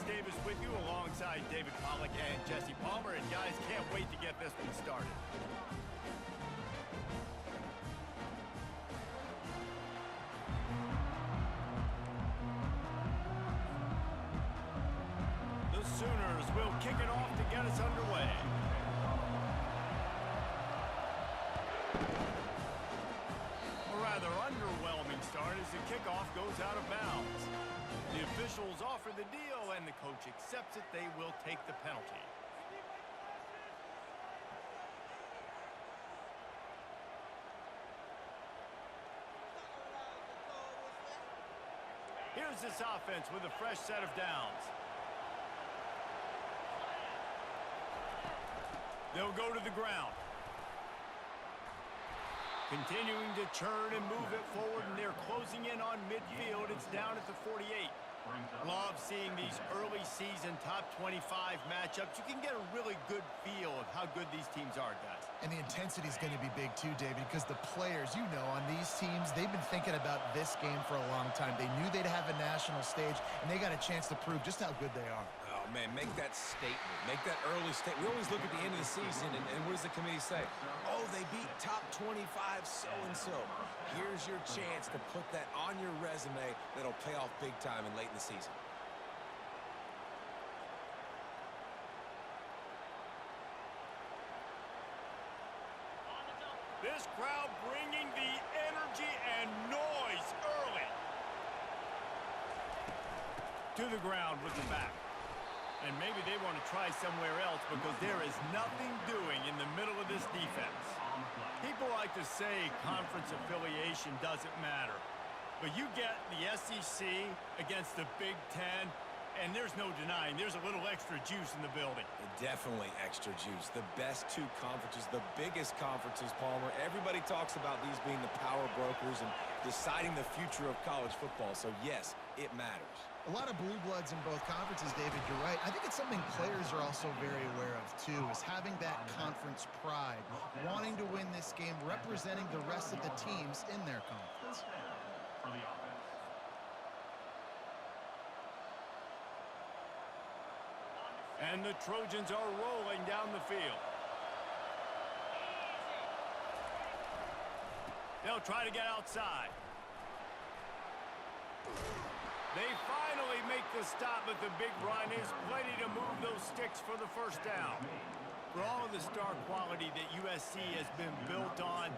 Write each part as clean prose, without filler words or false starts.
Davis with you alongside David Pollack and Jesse Palmer. And guys, can't wait to get this one started. The Sooners will kick it off to get us underway. A rather underwhelming start as the kickoff goes out of bounds. The officials offer the deal, and the coach accepts it. They will take the penalty. Here's this offense with a fresh set of downs. They'll go to the ground. Continuing to churn and move it forward, and they're closing in on midfield. It's down at the 48. Love seeing these early season top 25 matchups. You can get a really good feel of how good these teams are, guys. And the intensity is going to be big too, David, because the players, you know, on these teams, they've been thinking about this game for a long time. They knew they'd have a national stage, and they got a chance to prove just how good they are. Oh, man, make that statement. Make that early statement. We always look at the end of the season, and what does the committee say? Oh, they beat top 25 so-and-so. Here's your chance to put that on your resume that'll pay off big time and late in the season. This crowd bringing the energy and noise early. To the ground with the back. And maybe they want to try somewhere else because there is nothing doing in the middle of this defense. People like to say conference affiliation doesn't matter. But you get the SEC against the Big Ten, and there's no denying there's a little extra juice in the building. Definitely extra juice. The best two conferences, the biggest conferences, Palmer. Everybody talks about these being the power brokers and deciding the future of college football. So, yes, it matters. A lot of blue bloods in both conferences, David, you're right. I think it's something players are also very aware of, too, is having that conference pride, wanting to win this game, representing the rest of the teams in their conference. And the Trojans are rolling down the field. They'll try to get outside. They finally make the stop, but the big run is plenty to move those sticks for the first down. For all of the star quality that USC has been built on,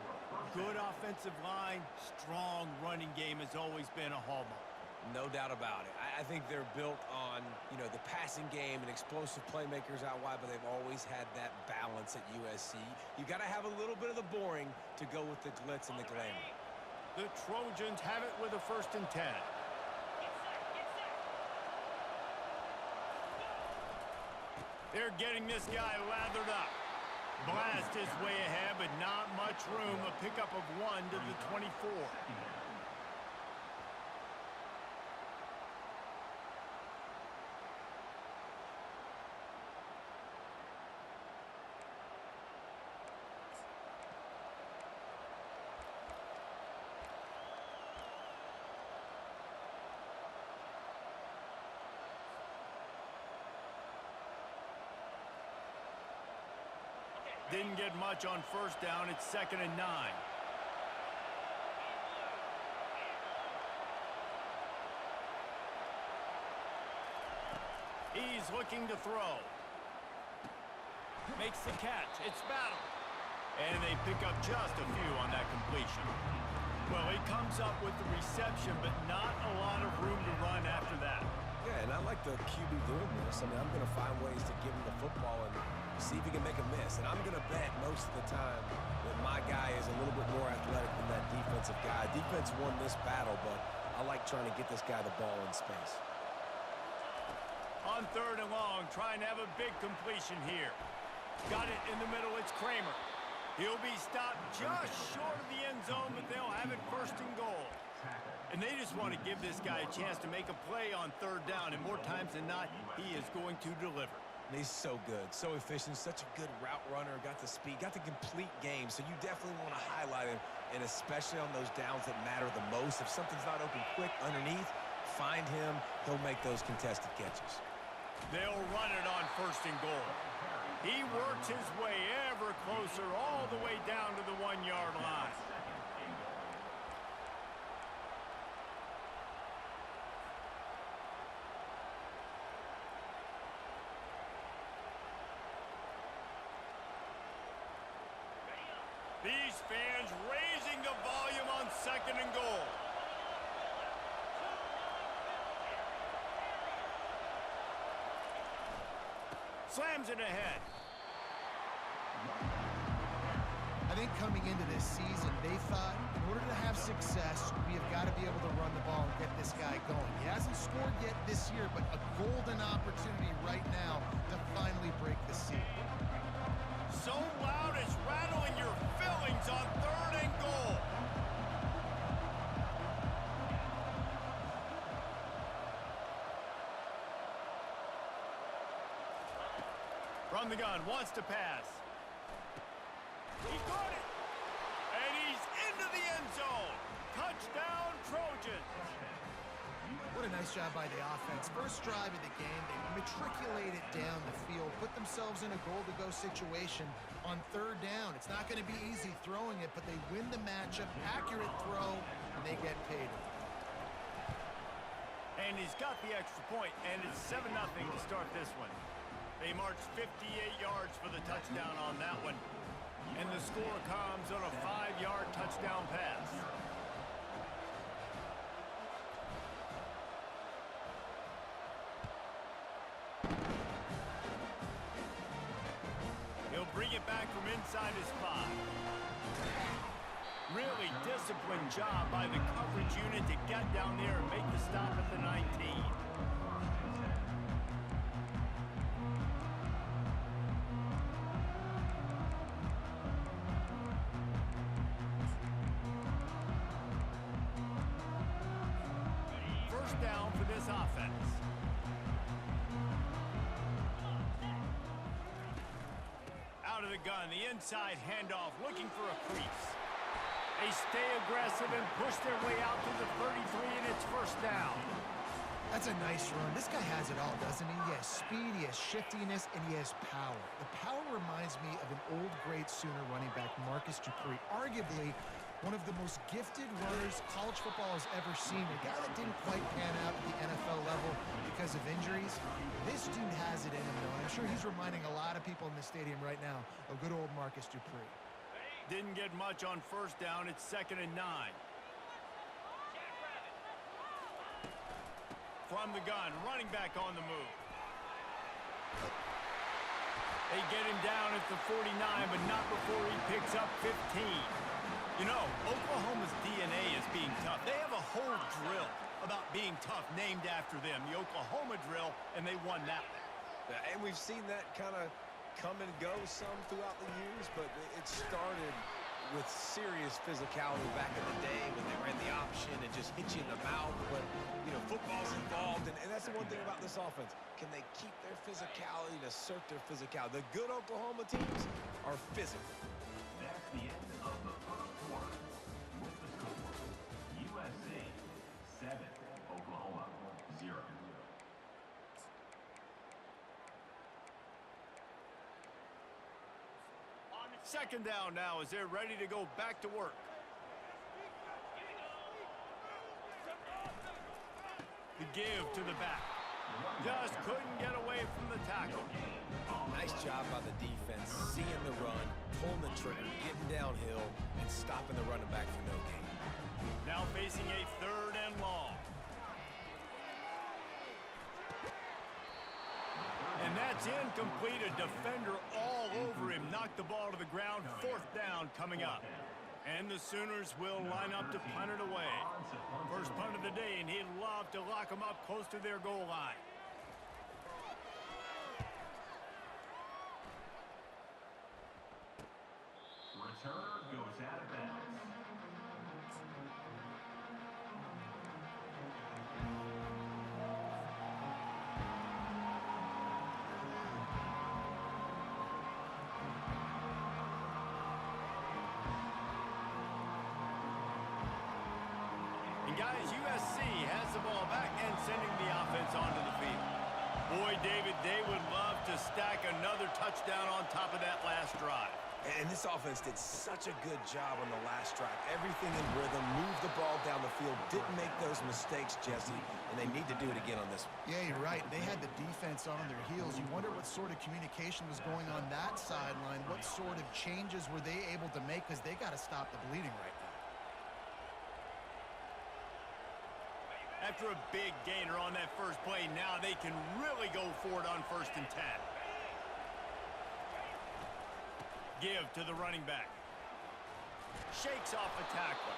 good offensive line, strong running game has always been a hallmark. No doubt about it. I think they're built on, you know, the passing game and explosive playmakers out wide, but they've always had that balance at USC. You got to have a little bit of the boring to go with the glitz and the glamour. The Trojans have it with a 1st and 10. They're getting this guy lathered up. Blast his way ahead, but not much room. A pickup of 1 to the 24. Didn't get much on 1st down. It's 2nd and 9. He's looking to throw. Makes the catch. It's battle. And they pick up just a few on that completion. Well, he comes up with the reception, but not a lot of room to run after that. Yeah, and I like the QB doing this. I mean, I'm going to find ways to give him the football and see if he can make a miss. And I'm going to bet most of the time that my guy is a little bit more athletic than that defensive guy. Defense won this battle, but I like trying to get this guy the ball in space. On 3rd and long, trying to have a big completion here. Got it in the middle. It's Kramer. He'll be stopped just short of the end zone, but they'll have it 1st and goal. And they just want to give this guy a chance to make a play on 3rd down, and more times than not, he is going to deliver. He's so good, so efficient, such a good route runner, got the speed, got the complete game, so you definitely want to highlight him, and especially on those downs that matter the most. If something's not open quick underneath, find him, he'll make those contested catches. They'll run it on 1st and goal. He works his way ever closer all the way down to the 1-yard line. These fans raising the volume on 2nd and goal. Slams it ahead. I think coming into this season, they thought in order to have success, we have got to be able to run the ball and get this guy going. He hasn't scored yet this year, but a golden opportunity right now to finally break the seal. So loud it's rattling your fillings on 3rd and goal. From the gun, wants to pass. He caught it. And he's into the end zone. Touchdown, Trojans. What a nice job by the offense. First drive of the game, they matriculated down the field, put themselves in a goal-to-go situation on 3rd down. It's not going to be easy throwing it, but they win the matchup, accurate throw, and they get paid. And he's got the extra point, and it's 7-0 to start this one. They marched 58 yards for the touchdown on that one. And the score comes on a 5-yard touchdown pass. He'll bring it back from inside his 5. Really disciplined job by the coverage unit to get down there and make the stop at the 19. First down for this offense. Out of the gun, the inside handoff, looking for a crease. They stay aggressive and push their way out to the 33, and it's 1st down. That's a nice run. This guy has it all, doesn't he? He has speed, he has shiftiness, and he has power. The power reminds me of an old great Sooner running back, Marcus Dupree. Arguably one of the most gifted runners college football has ever seen. A guy that didn't quite pan out at the NFL level because of injuries. This dude has it in him, though. And I'm sure he's reminding a lot of people in the stadium right now of good old Marcus Dupree. Didn't get much on 1st down. It's 2nd and 9. From the gun, running back on the move. They get him down at the 49, but not before he picks up 15. You know, Oklahoma's DNA is being tough. They have a whole drill about being tough named after them, the Oklahoma drill, and they won that one. And we've seen that kind of come and go some throughout the years, but it started with serious physicality back in the day when they ran the option and just hit you in the mouth. But, you know, football's involved, and that's the one thing about this offense. Can they keep their physicality and assert their physicality? The good Oklahoma teams are physical. That's the end of the first quarter. With the score, USA 7, Oklahoma 0. 2nd down now as they're ready to go back to work. The give to the back. Just couldn't get away from the tackle. Nice job by the defense, seeing the run, pulling the trigger, getting downhill, and stopping the running back for no gain. Now facing a 3rd and long. And that's incomplete. A defender all over him. Knocked the ball to the ground. 4th down coming up. And the Sooners will line up to punt it away. First punt of the day, and he'd love to lock them up close to their goal line. Returner goes out of bounds. And guys, USC has the ball back and sending the offense onto the field. Boy, David, top of that last drive. And this offense did such a good job on the last drive. Everything in rhythm, moved the ball down the field, didn't make those mistakes, Jesse, and they need to do it again on this one. Yeah, you're right. They had the defense on their heels. You wonder what sort of communication was going on that sideline. What sort of changes were they able to make, because they got to stop the bleeding right now. After a big gainer on that first play, now they can really go for it on 1st and 10. Give to the running back. Shakes off a tackle.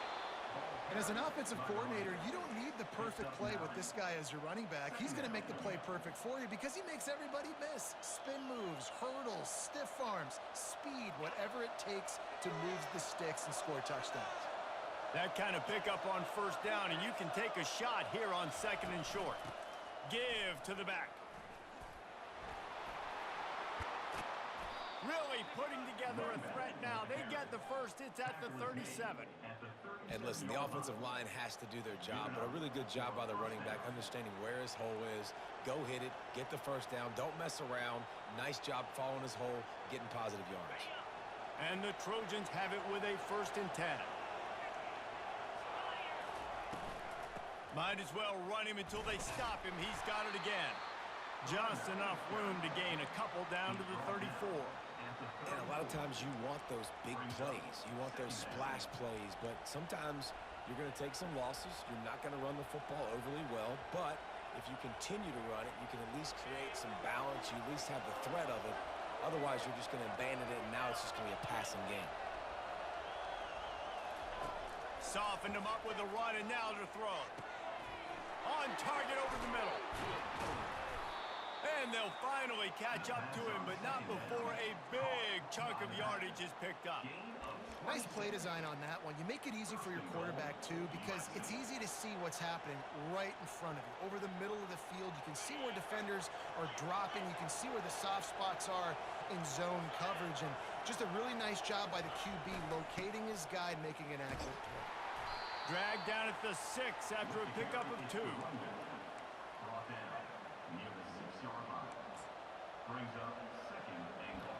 And as an offensive coordinator, you don't need the perfect play with this guy as your running back. He's going to make the play perfect for you because he makes everybody miss. Spin moves, hurdles, stiff arms, speed, whatever it takes to move the sticks and score touchdowns. That kind of pickup on 1st down, and you can take a shot here on 2nd and short. Give to the back. Really putting together a threat now. They get the first. It's at the 37. And listen, the offensive line has to do their job, but a really good job by the running back, understanding where his hole is. Go hit it, get the 1st down, don't mess around. Nice job following his hole, getting positive yards. And the Trojans have it with a 1st and 10. Might as well run him until they stop him. He's got it again. Just enough room to gain a couple down to the 34. And a lot of times you want those big plays. You want those splash plays, but sometimes you're going to take some losses. You're not going to run the football overly well, but if you continue to run it, you can at least create some balance. You at least have the threat of it. Otherwise, you're just going to abandon it, and now it's just going to be a passing game. Softened him up with a run, and now to throw. On target over the middle. And they'll finally catch up to him, but not before a big chunk of yardage is picked up. Nice play design on that one. You make it easy for your quarterback, too, because it's easy to see what's happening right in front of you. Over the middle of the field, you can see where defenders are dropping. You can see where the soft spots are in zone coverage. And just a really nice job by the QB locating his guy and making an accurate throw. Dragged down at the 6 after a pickup of 2. Brought down near the 6-yard line. Brings up 2nd and goal.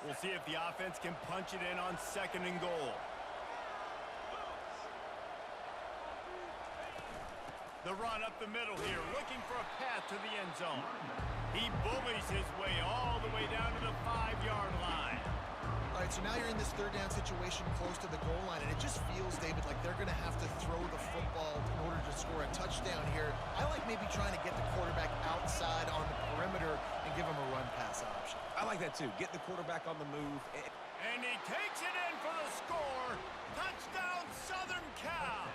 We'll see if the offense can punch it in on 2nd and goal. The run up the middle here, looking for a path to the end zone. He bullies his way all the way down to the 5-yard line. All right, so now you're in this 3rd down situation close to the goal line, and it just feels, David, like they're going to have to throw the football in order to score a touchdown here. I like maybe trying to get the quarterback outside on the perimeter and give him a run-pass option. I like that, too. Get the quarterback on the move. And he takes it in for the score. Touchdown, Southern Cal.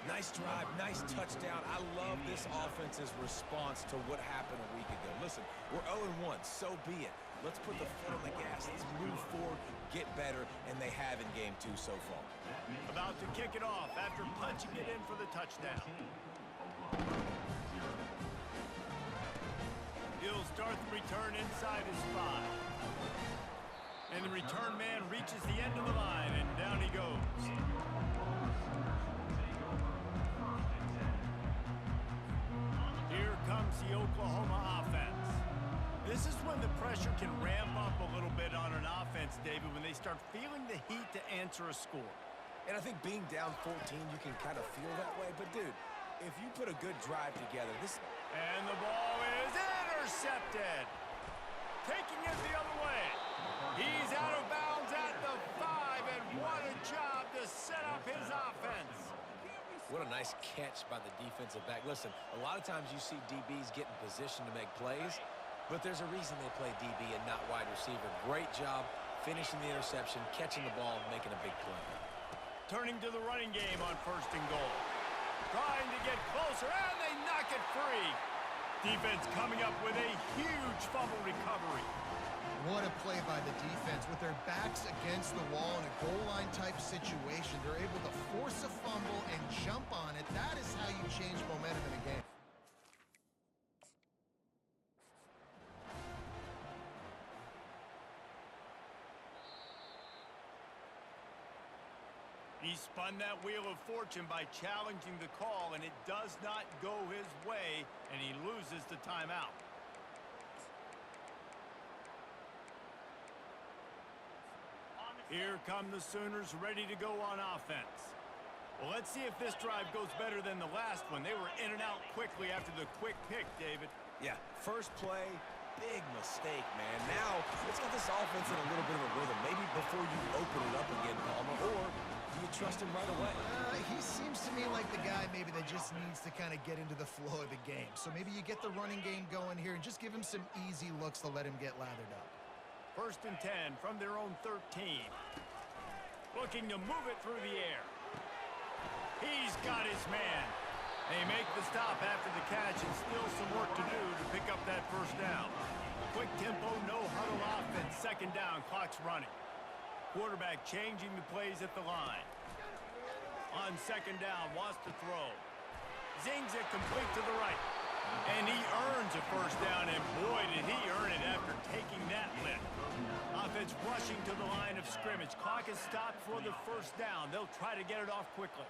Nice drive, nice touchdown. I love this offense's response to what happened a week ago. Listen, we're 0-1, so be it. Let's put the foot on the gas. Let's move forward, get better, and they have in game 2 so far. About to kick it off after punching it in for the touchdown. He'll start the return inside his 5. And the return man reaches the end of the line, and down he goes. Here comes the Oklahoma offense. This is when the pressure can ramp up a little bit on an offense, David, when they start feeling the heat to answer a score. And I think being down 14, you can kind of feel that way. But, dude, if you put a good drive together, this... And the ball is intercepted. Taking it the other way. He's out of bounds at the 5, and what a job to set up his offense. What a nice catch by the defensive back. Listen, a lot of times you see DBs get in position to make plays, but there's a reason they play DB and not wide receiver. Great job finishing the interception, catching the ball, and making a big play. Turning to the running game on 1st and goal. Trying to get closer, and they knock it free. Defense coming up with a huge fumble recovery. What a play by the defense. With their backs against the wall in a goal line type situation, they're able to force a fumble and jump on it. That is how you change momentum in a game. He spun that wheel of fortune by challenging the call, and it does not go his way, and he loses the timeout. Here come the Sooners ready to go on offense. Well, let's see if this drive goes better than the last one. They were in and out quickly after the quick pick, David. Yeah, first play, big mistake, man. Now, let's get this offense in a little bit of a rhythm. Maybe before you open it up again, Palmer, or do you trust him right away? He seems to me like the guy maybe that just needs to kind of get into the flow of the game. So maybe you get the running game going here and just give him some easy looks to let him get lathered up. 1st and 10 from their own 13. Looking to move it through the air. He's got his man. They make the stop after the catch and still some work to do to pick up that first down. Quick tempo, no huddle offense. 2nd down, clock's running. Quarterback changing the plays at the line. On 2nd down, wants to throw. Zings it complete to the right. And he earns a first down, and boy, did he earn it after taking that lift. Offense rushing to the line of scrimmage. Clock is stopped for the first down. They'll try to get it off quickly.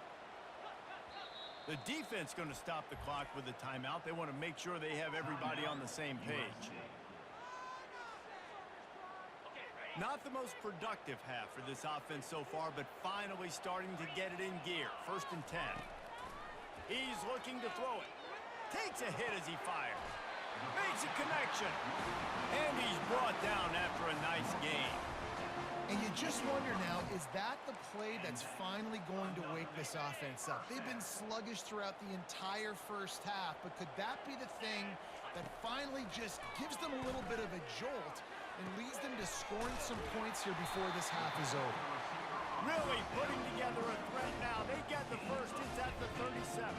The defense going to stop the clock with a timeout. They want to make sure they have everybody on the same page. Not the most productive half for this offense so far, but finally starting to get it in gear. 1st and 10. He's looking to throw it. Takes a hit as he fires. Makes a connection. And he's brought down after a nice game. And you just wonder now, is that the play that's finally going to wake this offense up? They've been sluggish throughout the entire first half, but could that be the thing that finally just gives them a little bit of a jolt and leads them to scoring some points here before this half is over? Really putting together a threat now. They get the first. It's at the 37.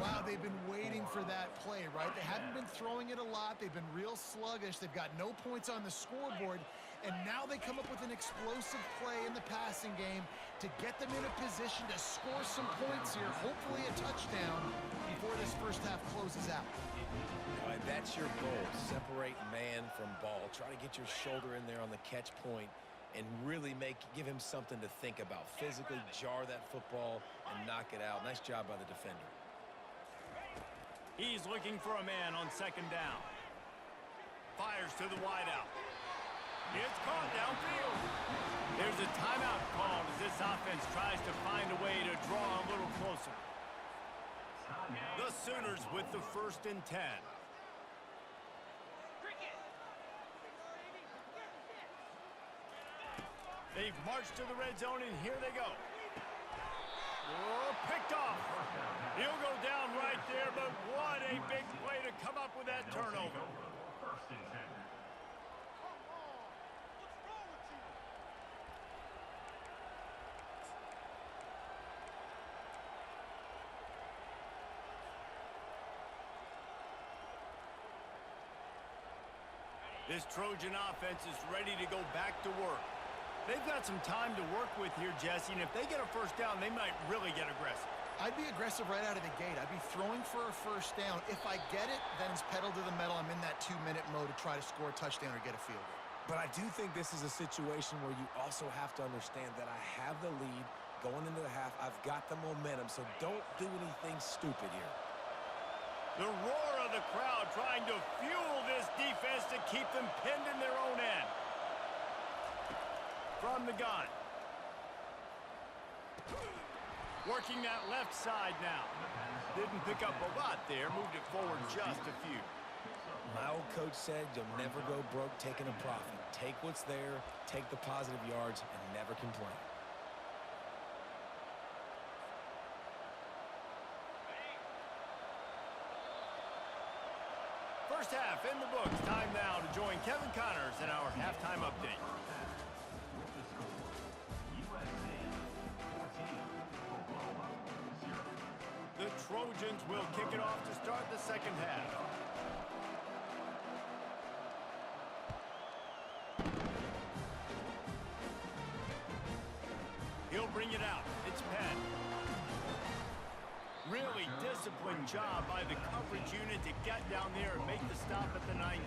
Wow, they've been waiting for that play, right? They haven't been throwing it a lot. They've been real sluggish. They've got no points on the scoreboard. And now they come up with an explosive play in the passing game to get them in a position to score some points here, hopefully a touchdown, before this first half closes out. All right, that's your goal. Separate man from ball. Try to get your shoulder in there on the catch point and really give him something to think about. Physically jar that football and knock it out. Nice job by the defender. He's looking for a man on 2nd down. Fires to the wideout. It's caught downfield. There's a timeout called as this offense tries to find a way to draw a little closer. The Sooners with the 1st and 10. They've marched to the red zone, and here they go. Oh, picked off. He'll go down right there, but what a big play to come up with that turnover. 1st and 10. This Trojan offense is ready to go back to work. They've got some time to work with here, Jesse, and if they get a first down, they might really get aggressive. I'd be aggressive right out of the gate. I'd be throwing for a first down. If I get it, then it's pedal to the metal. I'm in that 2-minute mode to try to score a touchdown or get a field goal. But I do think this is a situation where you also have to understand that I have the lead going into the half. I've got the momentum, so don't do anything stupid here. The roar of the crowd trying to fuel this defense to keep them pinned in their own end. From the gun. Working that left side now. Didn't pick up a lot there. Moved it forward just a few. My old coach said you'll never go broke taking a profit. Take what's there, take the positive yards, and never complain. First half in the books. Time now to join Kevin Connors in our halftime update. With the score, USA 14, Oklahoma 0. The Trojans will kick it off to start the second half. He'll bring it out. It's Penn. Really disciplined job by the coverage unit to get down there and make the stop at the 19.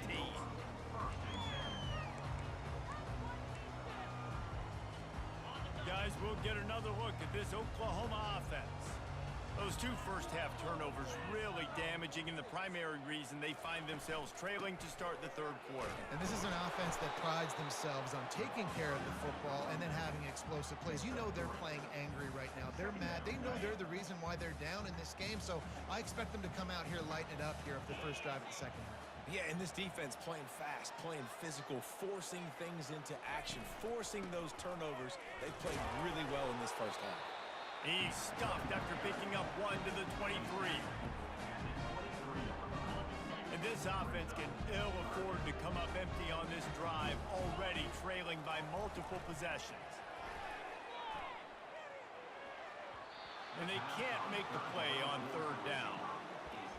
Guys we'll get another look at this Oklahoma offense. Those two first-half turnovers really damaging, and the primary reason they find themselves trailing to start the third quarter. And this is an offense that prides themselves on taking care of the football and then having explosive plays. You know they're playing angry right now. They're mad. They know they're the reason why they're down in this game, so I expect them to come out here, lighten it up here of the first drive of the second half. Yeah, and this defense playing fast, playing physical, forcing things into action, forcing those turnovers. They played really well in this first half. He's stuffed after picking up one to the 23. And this offense can ill afford to come up empty on this drive, already trailing by multiple possessions. And they can't make the play on third down.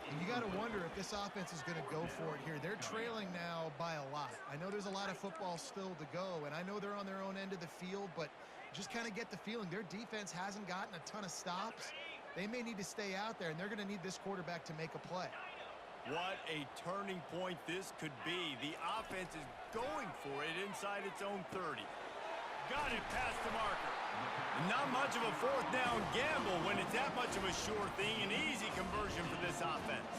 And you got to wonder if this offense is going to go for it here. They're trailing now by a lot. I know there's a lot of football still to go, and I know they're on their own end of the field, but just kind of get the feeling their defense hasn't gotten a ton of stops. They may need to stay out there, and they're going to need this quarterback to make a play. What a turning point this could be. The offense is going for it inside its own 30. Got it past the marker. Not much of a fourth down gamble when it's that much of a sure thing. An easy conversion for this offense.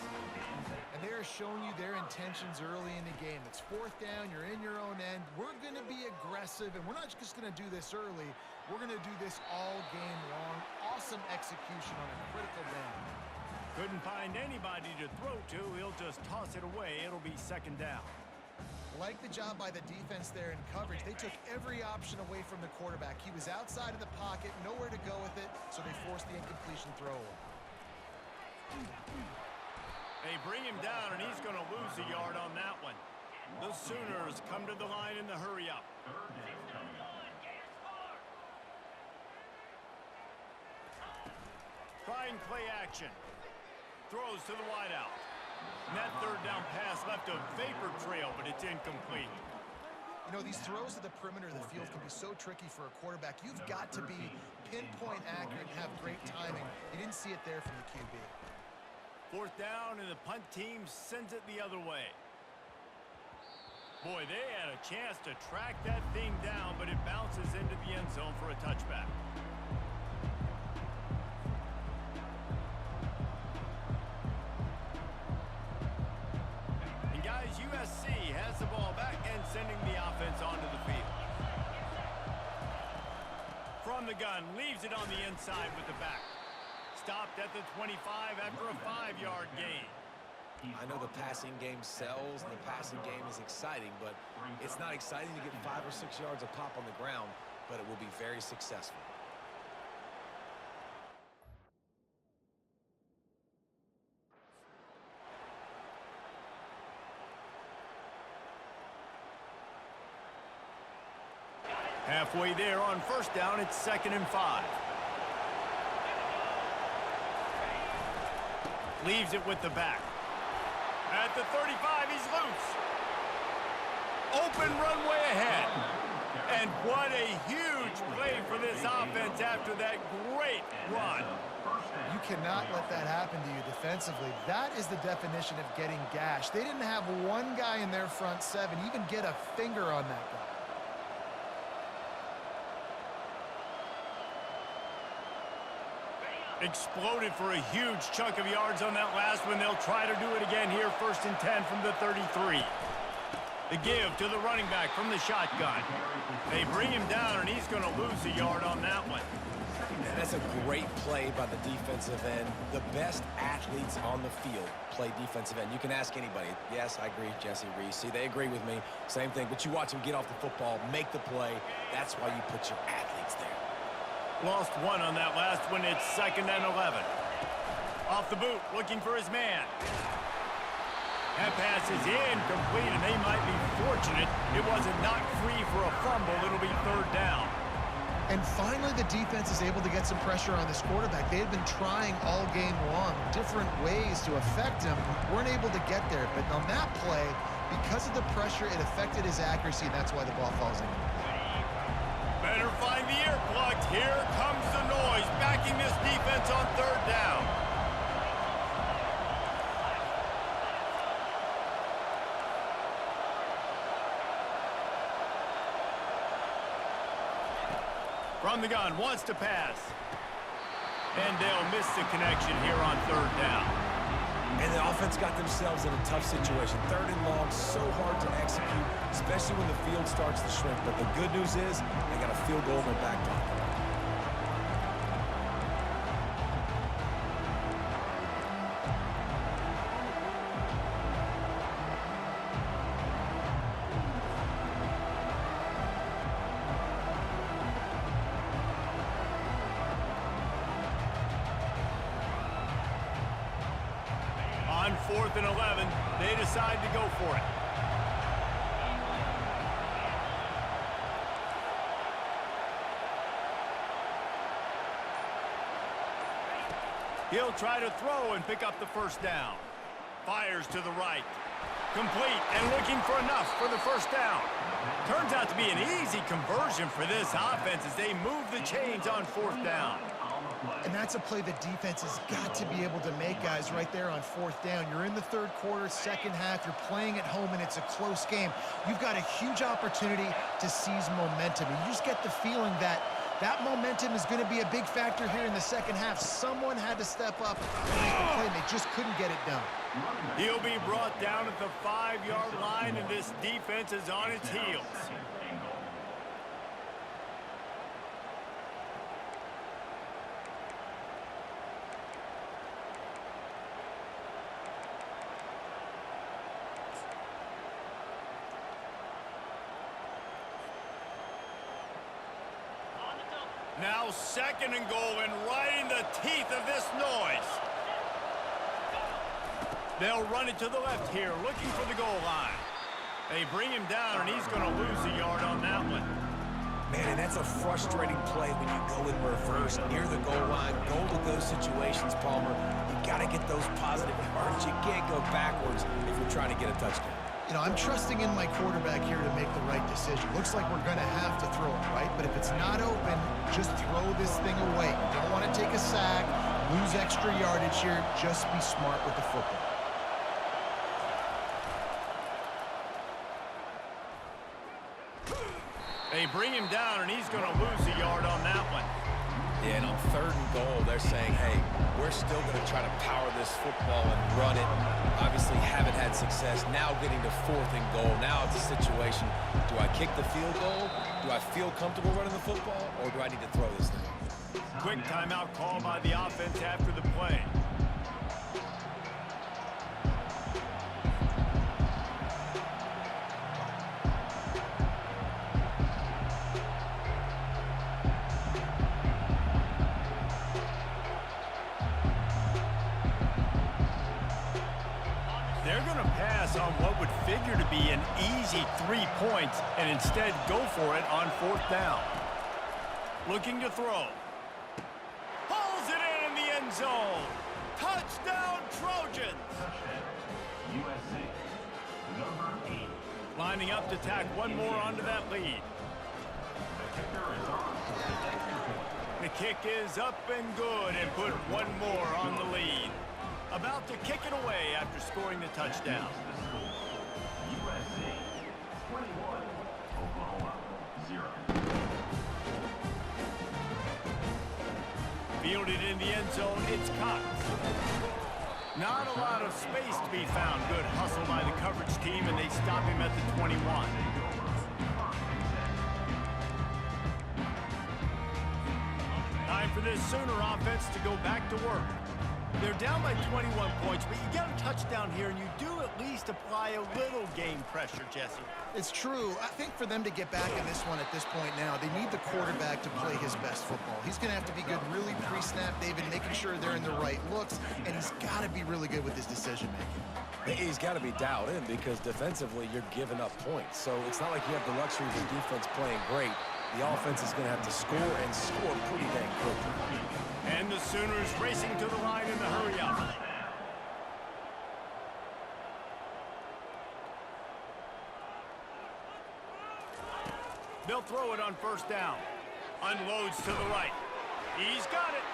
And they're showing you their intentions early in the game. It's fourth down, you're in your own end. We're going to be aggressive, and we're not just going to do this early. We're going to do this all game long. Awesome execution on a critical down. Couldn't find anybody to throw to. He'll just toss it away. It'll be second down. Like the job by the defense there in coverage. They took every option away from the quarterback. He was outside of the pocket, nowhere to go with it, so they forced the incompletion throw. They bring him down, and he's going to lose a yard on that one. The Sooners come to the line in the hurry-up. Trying play action. Throws to the wideout. And that third down pass left a vapor trail, but it's incomplete. You know, these throws to the perimeter of the field can be so tricky for a quarterback. You've got to be pinpoint accurate and have great timing. You didn't see it there from the QB. Fourth down, and the punt team sends it the other way. Boy, they had a chance to track that thing down, but it bounces into the end zone for a touchback. And guys, USC has the ball back and sending the offense onto the field. From the gun, leaves it on the inside with the back. Stopped at the 25 after a 5-yard gain. I know the passing game sells and the passing game is exciting, but it's not exciting to get 5 or 6 yards a pop on the ground, but it will be very successful. Halfway there on first down, it's 2nd and 5. Leaves it with the back. At the 35, he's loose. Open runway ahead. And what a huge play for this offense after that great run. You cannot let that happen to you defensively. That is the definition of getting gashed. They didn't have one guy in their front seven even get a finger on that guy. Exploded for a huge chunk of yards on that last one. They'll try to do it again here, 1st and 10 from the 33. The give to the running back from the shotgun. They bring him down, and he's going to lose a yard on that one. And that's a great play by the defensive end. The best athletes on the field play defensive end. You can ask anybody. Yes, I agree, Jesse Reese. See, they agree with me. Same thing. But you watch them get off the football, make the play. That's why you put your athletes there. Lost one on that last one. It's 2nd and 11. Off the boot, looking for his man. That pass is incomplete, and they might be fortunate it wasn't knocked free for a fumble. It'll be 3rd down. And finally, the defense is able to get some pressure on this quarterback. They had been trying all game long, different ways to affect him. Weren't able to get there, but on that play, because of the pressure, it affected his accuracy, and that's why the ball falls in. Better find the earplugs. Here comes the noise, backing this defense on 3rd down. From the gun, wants to pass. And they'll miss the connection here on third down. And the offense got themselves in a tough situation. Third and long, so hard to execute, especially when the field starts to shrink. But the good news is they got a field goal in their back pocket. On 4th and 11, they decide to go for it. He'll try to throw and pick up the first down. Fires to the right. Complete and looking for enough for the first down. Turns out to be an easy conversion for this offense as they move the chains on 4th down. And that's a play the defense has got to be able to make, guys, right there on 4th down. You're in the third quarter, second half. You're playing at home, and it's a close game. You've got a huge opportunity to seize momentum. And you just get the feeling that that momentum is going to be a big factor here in the second half. Someone had to step up and make the play, and they just couldn't get it done. He'll be brought down at the 5-yard line, and this defense is on its heels. Now 2nd and goal, and right in the teeth of this noise. They'll run it to the left here, looking for the goal line. They bring him down, and he's going to lose a yard on that one. Man, and that's a frustrating play when you go in reverse near the goal line. Goal to go situations, Palmer. You got to get those positive yards. You can't go backwards if you're trying to get a touchdown. You know, I'm trusting in my quarterback here to make the right decision. Looks like we're going to have to throw it, right? But if it's not open, just throw this thing away. You don't want to take a sack, lose extra yardage here. Just be smart with the football. They bring him down, and he's going to lose a yard on that one. Yeah, and on 3rd and goal, they're saying, hey, we're still going to try to power this football and run it. Obviously haven't had success. Now getting to 4th and goal. Now it's a situation, do I kick the field goal? Do I feel comfortable running the football? Or do I need to throw this thing? Quick timeout call by the offense after the play. They're going to pass on what would figure to be an easy 3 points and instead go for it on 4th down. Looking to throw. Pulls it in the end zone. Touchdown, Trojans! USA, number 8. Lining up to tack one more onto that lead. The kicker is on for the extra point. The kick is up and good and put one more on the lead. About to kick it away after scoring the touchdown. USA 21, Oklahoma 0. Fielded in the end zone, it's Cox. Not a lot of space to be found. Good hustle by the coverage team, and they stop him at the 21. Time for this Sooner offense to go back to work. They're down by 21 points, but you get a touchdown here, and you do at least apply a little game pressure, Jesse. It's true. I think for them to get back in this one at this point now, they need the quarterback to play his best football. He's going to have to be good really pre-snap, David, making sure they're in the right looks, and he's got to be really good with his decision-making. He's got to be dialed in because defensively you're giving up points. So it's not like you have the luxury of the defense playing great. The offense is going to have to score and score pretty dang quickly. And the Sooners racing to the line in the hurry-up. They'll throw it on 1st down. Unloads to the right. He's got it.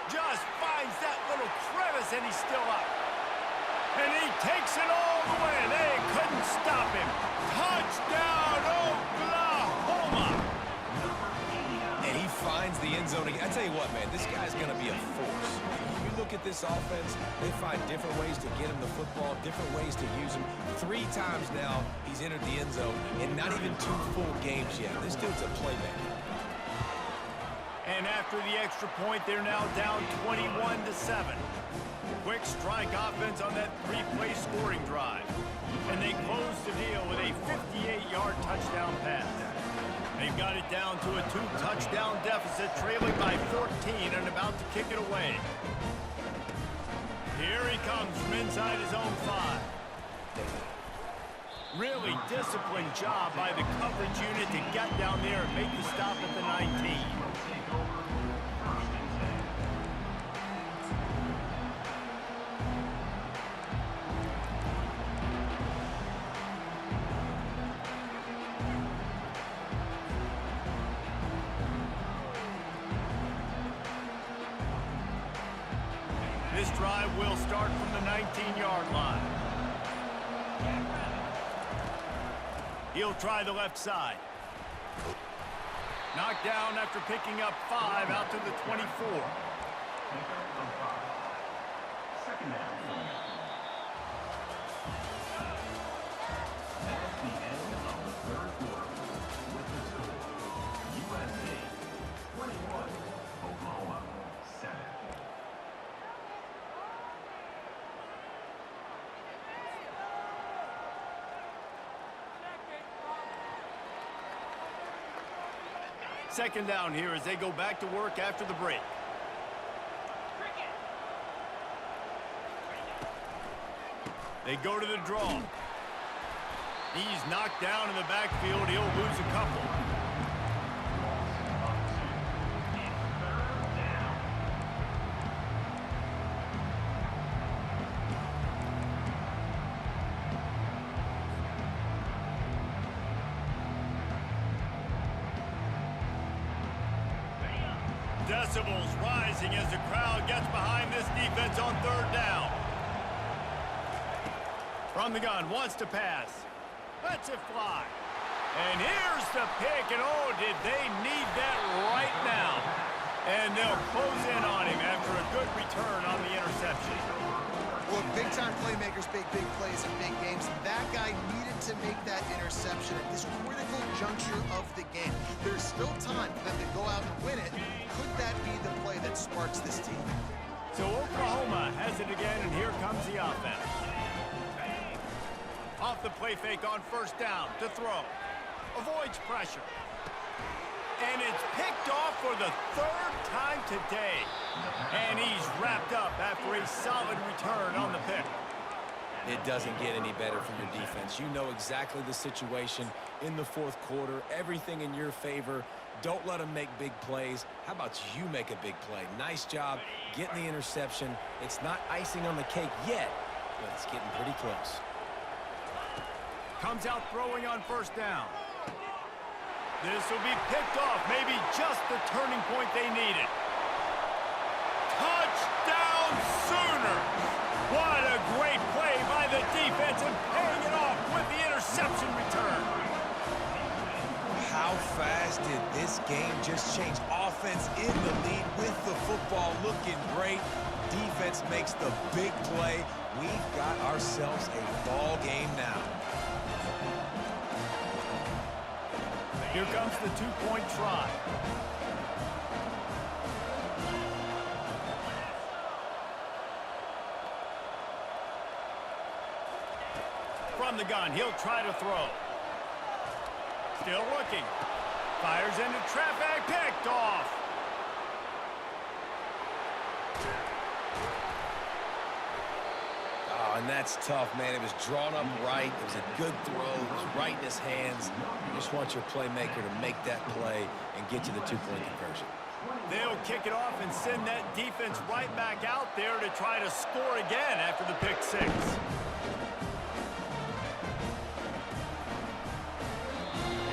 Just finds that little crevice, and he's still up. And he takes it all the way. They couldn't stop him. Touchdown, Oklahoma! And he end zone again. I tell you what, man, this guy's going to be a force. You look at this offense, they find different ways to get him the football, different ways to use him. 3 times now he's entered the end zone in not even 2 full games yet. This dude's a playmaker. And after the extra point, they're now down 21-7. Quick strike offense on that 3-play scoring drive. And they close the deal with a 58-yard touchdown pass. They've got it down to a 2-touchdown deficit, trailing by 14 and about to kick it away. Here he comes from inside his own 5. Really disciplined job by the coverage unit to get down there and make the stop at the 19. This drive will start from the 19-yard line. He'll try the left side. Knocked down after picking up 5 out to the 24. Second down. That's the end of the third quarter. With the score, USA 21, Oklahoma 7. Second down here as they go back to work after the break. They go to the draw. He's knocked down in the backfield. He'll lose a couple. Decibels rising as the crowd gets behind this defense on third down. From the gun, wants to pass. Lets it fly. And here's the pick, and oh, did they need that right now. And they'll close in on him after a good return on the interception. Look, big-time playmakers make big plays in big games. That guy needed to make that interception at this critical juncture of the game. There's still time for them to go out and win it. Could that be the play that sparks this team? So Oklahoma has it again, and here comes the offense. Off the play fake on first down to throw. Avoids pressure. And it's picked off for the 3rd time today. And he's wrapped up after a solid return on the pick. It doesn't get any better for your defense. You know exactly the situation in the 4th quarter. Everything in your favor. Don't let them make big plays. How about you make a big play? Nice job getting the interception. It's not icing on the cake yet, but it's getting pretty close. Comes out throwing on first down. This will be picked off. Maybe just the turning point they needed. Touchdown Sooners! What a great play by the defense and paying it off with the interception return. How fast did this game just change? Offense in the lead with the football looking great. Defense makes the big play. We've got ourselves a ball game now. Here comes the 2-point try. From the gun, he'll try to throw. Still looking. Fires into traffic, picked off. Oh, and that's tough, man. It was drawn up right. It was a good throw. It was right in his hands. You just want your playmaker to make that play and get to the 2-point conversion. They'll kick it off and send that defense right back out there to try to score again after the pick 6.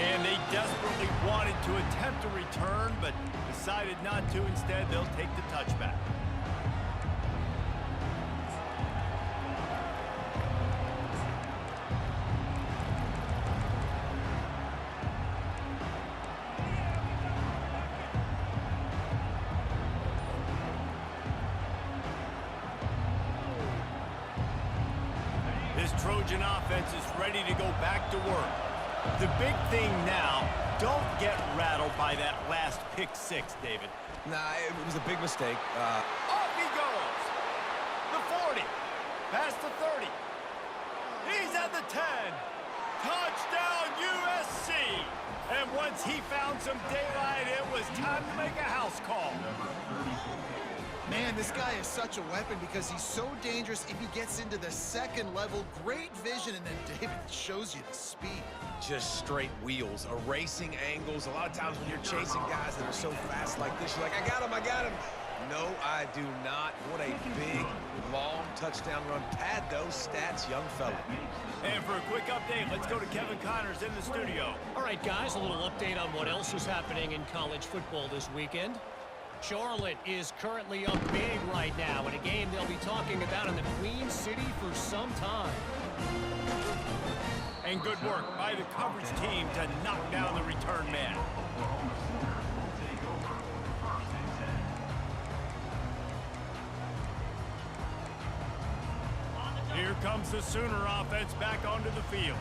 And they desperately wanted to attempt a return, but decided not to. Instead, they'll take the touchback. Trojan offense is ready to go back to work. The big thing now, don't get rattled by that last pick six, David. Nah, it was a big mistake. Off he goes. The 40. Past the 30. He's at the 10. Touchdown, USC. And once he found some daylight, it was time to make a house call. Man, this guy is such a weapon because he's so dangerous if he gets into the second level. Great vision, and then David shows you the speed. Just straight wheels, erasing angles. A lot of times when you're chasing guys that are so fast like this, you're like, I got him, I got him. No, I do not. What a big, long touchdown run. Pad those stats, young fella. And for a quick update, let's go to Kevin Connors in the studio. All right, guys, a little update on what else is happening in college football this weekend. Charlotte is currently up big right now in a game they'll be talking about in the Queen City for some time. And good work by the coverage team to knock down the return man. Here comes the Sooner offense back onto the field.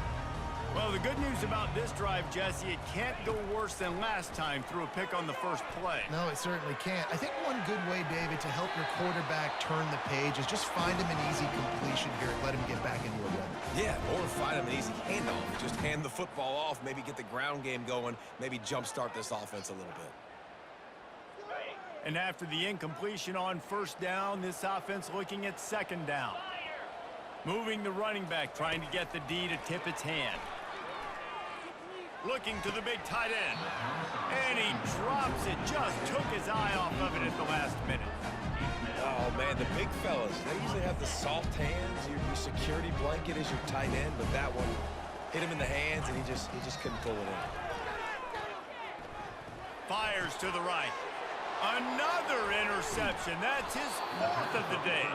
Well, the good news about this drive, Jesse, it can't go worse than last time through a pick on the first play. No, it certainly can't. I think one good way, David, to help your quarterback turn the page is just find him an easy completion here and let him get back into a rhythm. Yeah, or find him an easy handoff. Just hand the football off, maybe get the ground game going, maybe jumpstart this offense a little bit. And after the incompletion on first down, this offense looking at second down. Moving the running back, trying to get the D to tip its hand. Looking to the big tight end. And he drops it. Just took his eye off of it at the last minute. Oh, man, the big fellas, they usually have the soft hands. Your security blanket is your tight end, but that one hit him in the hands, and he just couldn't pull it in. Fires to the right. Another interception. That's his fourth of the day.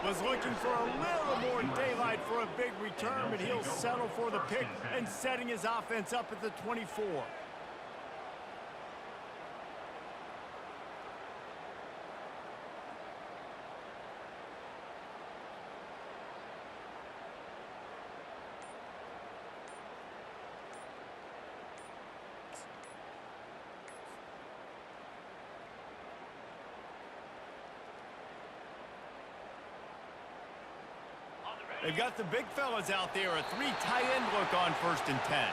Was looking for a little more daylight for a big return, but he'll settle for the pick and setting his offense up at the 24. They've got the big fellas out there, a three tight end look on 1st and 10.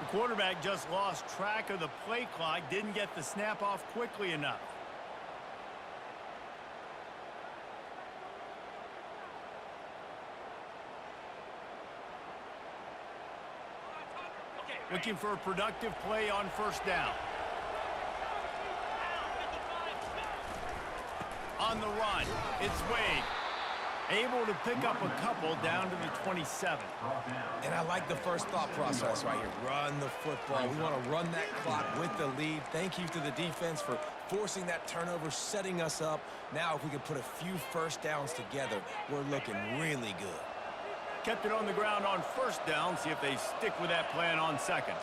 The quarterback just lost track of the play clock, didn't get the snap off quickly enough. Looking for a productive play on first down. On the run, it's Wade. Able to pick up a couple down to the 27. And I like the first thought process right here. Run the football. We want to run that clock with the lead. Thank you to the defense for forcing that turnover, setting us up. Now if we can put a few first downs together, we're looking really good. Kept it on the ground on first down. See if they stick with that plan on second.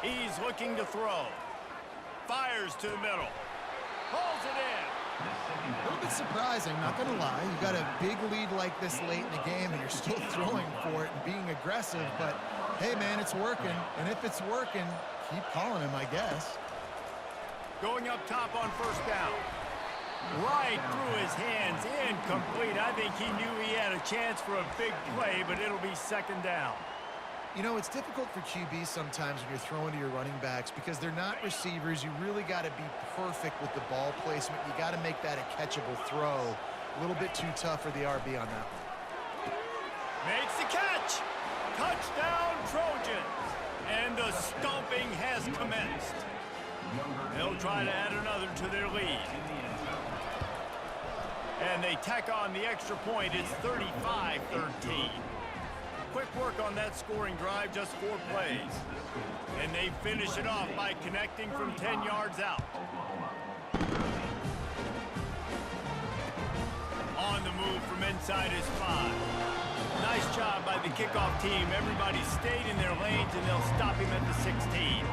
He's looking to throw. Fires to the middle. Pulls it in. A little bit surprising, not going to lie. You got a big lead like this late in the game, and you're still throwing for it and being aggressive. But, hey, man, it's working. And if it's working, keep calling him, I guess. Going up top on first down. Right through his hands, incomplete. I think he knew he had a chance for a big play, but it'll be second down. You know, it's difficult for QBs sometimes when you're throwing to your running backs because they're not receivers. You really got to be perfect with the ball placement. You got to make that a catchable throw. A little bit too tough for the RB on that one. Makes the catch. Touchdown, Trojans. And the stomping has commenced. They'll try to add another to their lead. And they tack on the extra point. It's 35-13. Quick work on that scoring drive, just 4 plays. And they finish it off by connecting from 10 yards out. On the move from inside his 5. Nice job by the kickoff team. Everybody stayed in their lanes, and they'll stop him at the 16.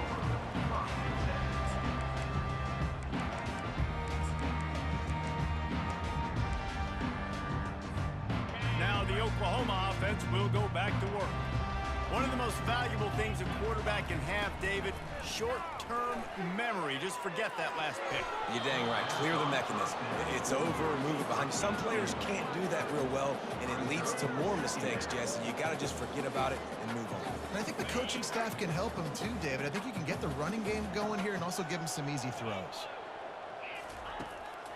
Oklahoma offense will go back to work. One of the most valuable things a quarterback can have, David, short-term memory. Just forget that last pick. You're dang right. Clear the mechanism. It's over, move it behind you. Some players can't do that real well, and it leads to more mistakes, Jesse. You got to just forget about it and move on. And I think the coaching staff can help him too, David. I think you can get the running game going here and also give him some easy throws.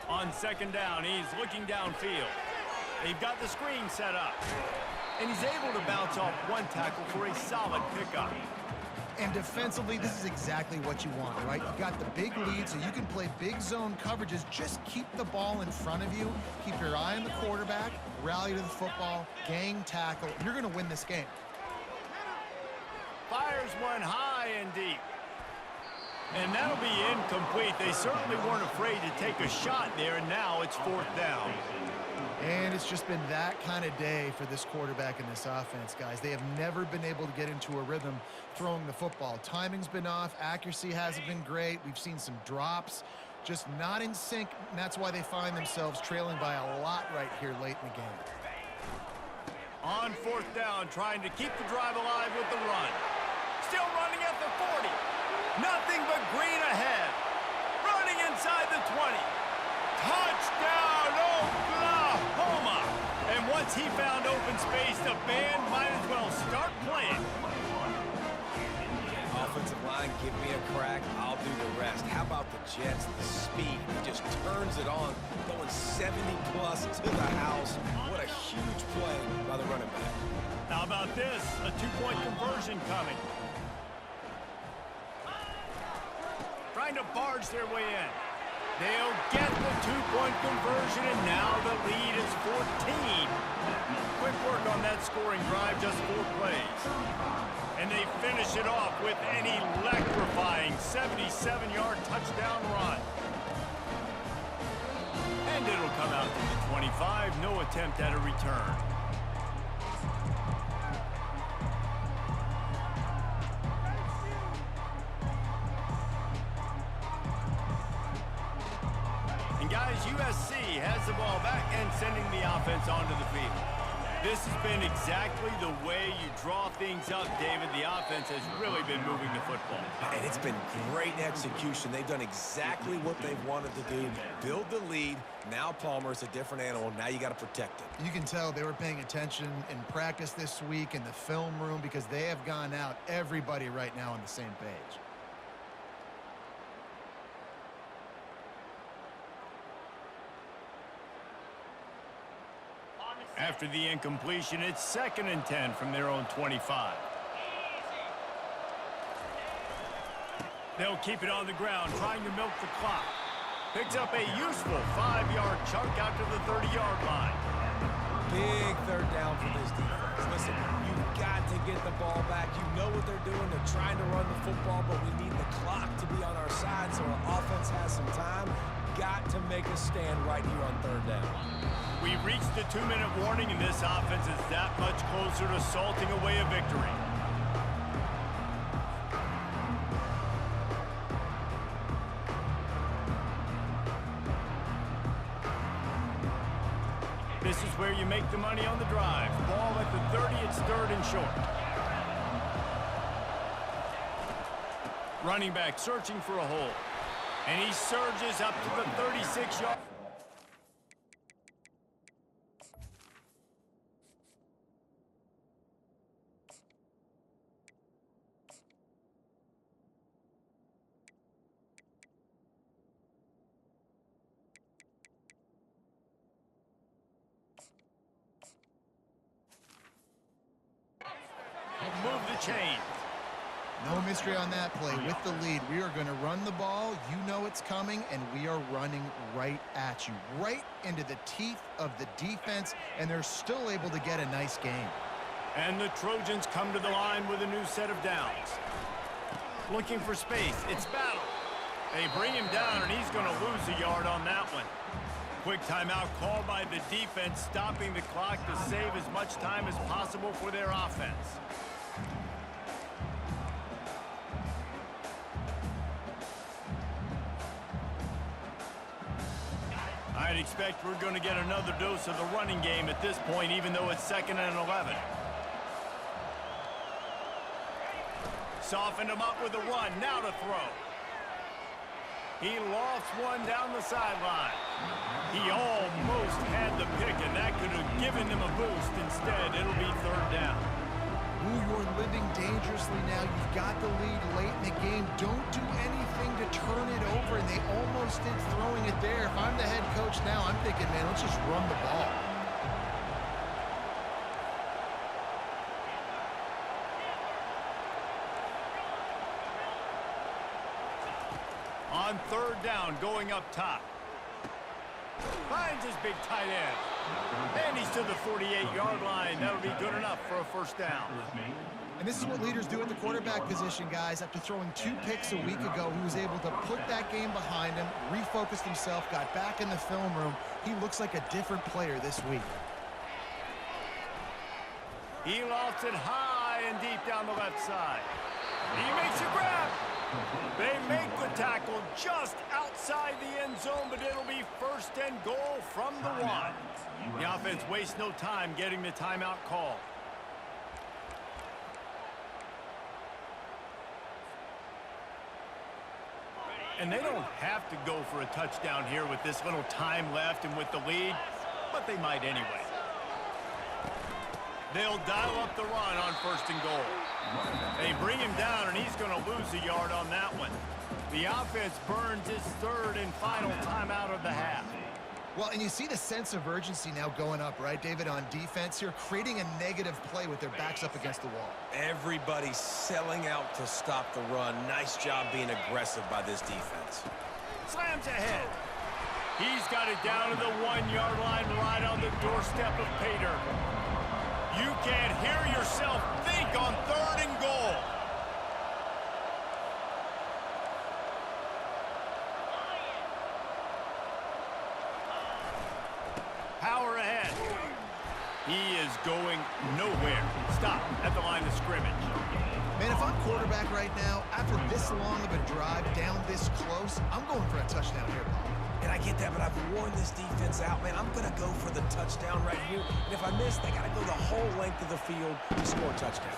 On second down, he's looking downfield. They've got the screen set up. And he's able to bounce off one tackle for a solid pickup. And defensively, this is exactly what you want, right? You've got the big lead, so you can play big zone coverages. Just keep the ball in front of you. Keep your eye on the quarterback. Rally to the football. Gang tackle. You're going to win this game. Fires one high and deep. And that'll be incomplete. They certainly weren't afraid to take a shot there, and now it's fourth down. And it's just been that kind of day for this quarterback and this offense, guys. They have never been able to get into a rhythm throwing the football. Timing's been off. Accuracy hasn't been great. We've seen some drops. Just not in sync, and that's why they find themselves trailing by a lot right here late in the game. On fourth down, trying to keep the drive alive with the run. Still running at the 40. Nothing but green ahead. Running inside the 20. Touchdown, Oklahoma! And once he found open space, the band might as well start playing. Offensive line, give me a crack, I'll do the rest. How about the Jets, the speed? He just turns it on, going 70-plus to the house. What a huge play by the running back. How about this? A two-point conversion coming. Trying to barge their way in. They'll get the two-point conversion, and now the lead is 14. Quick work on that scoring drive, just 4 plays. And they finish it off with an electrifying 77-yard touchdown run. And it'll come out to the 25, no attempt at a return. Guys, USC has the ball back and sending the offense onto the field. This has been exactly the way you draw things up, David. The offense has really been moving the football. And it's been great execution. They've done exactly what they've wanted to do. Build the lead. Now Palmer's a different animal. Now you got to protect it. You can tell they were paying attention in practice this week in the film room because they have gone out, everybody right now on the same page. After the incompletion, it's 2nd and 10 from their own 25. They'll keep it on the ground, trying to milk the clock. Picks up a useful 5-yard chunk out to the 30-yard line. Big third down for this defense. Listen, you've got to get the ball back. You know what they're doing. They're trying to run the football, but we need the clock to be on our side so our offense has some time. Got to make a stand right here on third down. We've reached the 2-minute warning, and this offense is that much closer to salting away a victory. This is where you make the money on the drive. Ball at the 30, it's 3rd and short. Running back searching for a hole. And he surges up to the 36-yard. Move the chain. No mystery on that play. With the lead, we are going to run the ball. You know it's coming, and we are running right at you, right into the teeth of the defense, and they're still able to get a nice game. And the Trojans come to the line with a new set of downs. Looking for space. It's battle. They bring him down, and he's going to lose a yard on that one. Quick timeout called by the defense, stopping the clock to save as much time as possible for their offense. All right, I'd expect we're going to get another dose of the running game at this point, even though it's 2nd and 11. Softened him up with a run. Now to throw. He lofts one down the sideline. He almost had the pick, and that could have given them a boost. Instead, it'll be 3rd down. Ooh, you're living dangerously now. You've got the lead late in the game. Don't do anything to turn it over, and they almost did throwing it there. If I'm the head coach now, I'm thinking, man, let's just run the ball. On 3rd down, going up top. Finds his big tight end. And he's to the 48-yard line. That'll be good enough for a 1st down. And this is what leaders do at the quarterback position, guys. After throwing 2 picks a week ago, he was able to put that game behind him, refocused himself, got back in the film room. He looks like a different player this week. He lofts it high and deep down the left side. He makes a grab. They make the tackle just outside the end zone, but it'll be 1st and goal from the 1. The offense wastes no time getting the timeout call. And they don't have to go for a touchdown here with this little time left and with the lead, but they might anyway. They'll dial up the run on 1st and goal. They bring him down, and he's going to lose a yard on that one. The offense burns his 3rd and final timeout of the half. Well, and you see the sense of urgency now going up, right, David, on defense here, creating a negative play with their backs up against the wall. Everybody's selling out to stop the run. Nice job being aggressive by this defense. Slams ahead. He's got it down to the 1-yard line right on the doorstep of Pater. You can't hear yourself think on 3rd and goal. Power ahead. He is going nowhere. Stop at the line of scrimmage. Man, if I'm quarterback right now, after this long of a drive down this close, I'm going for a touchdown here, Paul. And I get that, but I've worn this defense out, man. I'm going to go for the touchdown right here. And if I miss, they got to go the whole length of the field to score a touchdown.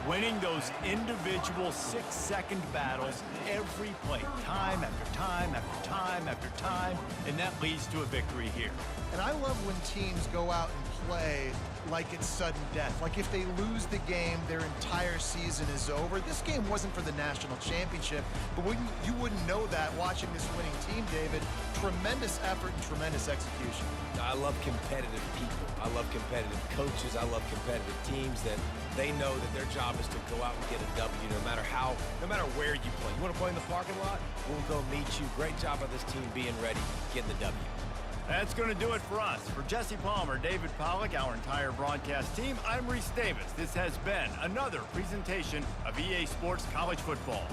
Winning those individual 6-second battles every play, time after time after time after time, and that leads to a victory here. And I love when teams go out and play like it's sudden death. Like if they lose the game, their entire season is over. This game wasn't for the national championship, but you wouldn't know that watching this winning team, David. Tremendous effort and tremendous execution. I love competitive people. I love competitive coaches. I love competitive teams that they know that their job is to go out and get a W no matter where you play. You want to play in the parking lot? We'll go meet you. Great job by this team being ready, getting the W. That's going to do it for us. For Jesse Palmer, David Pollack, our entire broadcast team, I'm Reese Davis. This has been another presentation of EA Sports College Football.